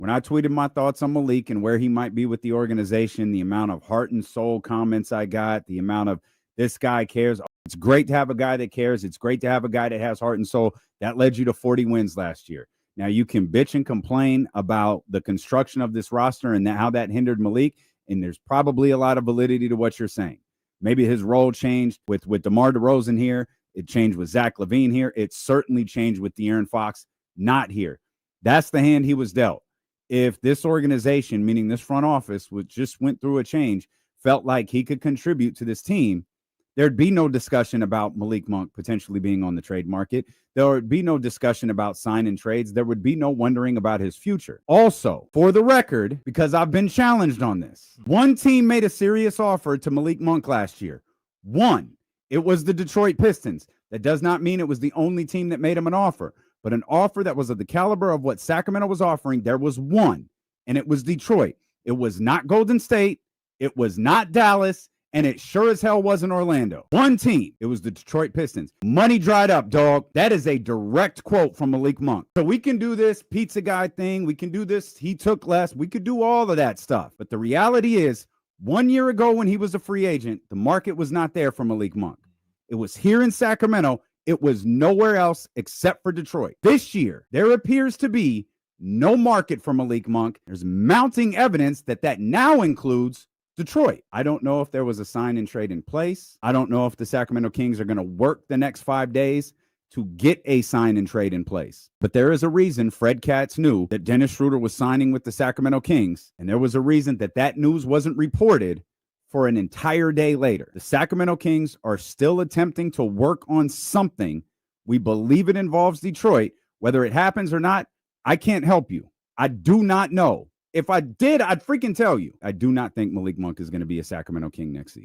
When I tweeted my thoughts on Malik and where he might be with the organization, the amount of heart and soul comments I got, the amount of this guy cares. It's great to have a guy that cares. It's great to have a guy that has heart and soul. That led you to 40 wins last year. Now, you can bitch and complain about the construction of this roster and how that hindered Malik, and there's probably a lot of validity to what you're saying. Maybe his role changed with DeMar DeRozan here. It changed with Zach LaVine here. It certainly changed with De'Aaron Fox not here. That's the hand he was dealt. If this organization, meaning this front office, which just went through a change, felt like he could contribute to this team, there'd be no discussion about Malik Monk potentially being on the trade market. There would be no discussion about signing trades. There would be no wondering about his future. Also, for the record, because I've been challenged on this, one team made a serious offer to Malik Monk last year. One. It was the Detroit Pistons. That does not mean it was the only team that made him an offer, but an offer that was of the caliber of what Sacramento was offering. There was one, and it was Detroit. It was not Golden State. It was not Dallas. And it sure as hell wasn't Orlando. One team. It was the Detroit Pistons. Money dried up, dog. That is a direct quote from Malik Monk. So we can do this pizza guy thing. We can do this. He took less. We could do all of that stuff. But the reality is, 1 year ago when he was a free agent, the market was not there for Malik Monk. It was here in Sacramento. It was nowhere else except for Detroit. This year, there appears to be no market for Malik Monk. There's mounting evidence that now includes Detroit. I don't know if there was a sign and trade in place. I don't know if the Sacramento Kings are going to work the next 5 days to get a sign and trade in place. But there is a reason Fred Katz knew that Dennis Schroeder was signing with the Sacramento Kings, and there was a reason that news wasn't reported for an entire day later. The Sacramento Kings are still attempting to work on something. We believe it involves Detroit. Whether it happens or not, I can't help you. I do not know. If I did, I'd freaking tell you. I do not think Malik Monk is going to be a Sacramento King next season.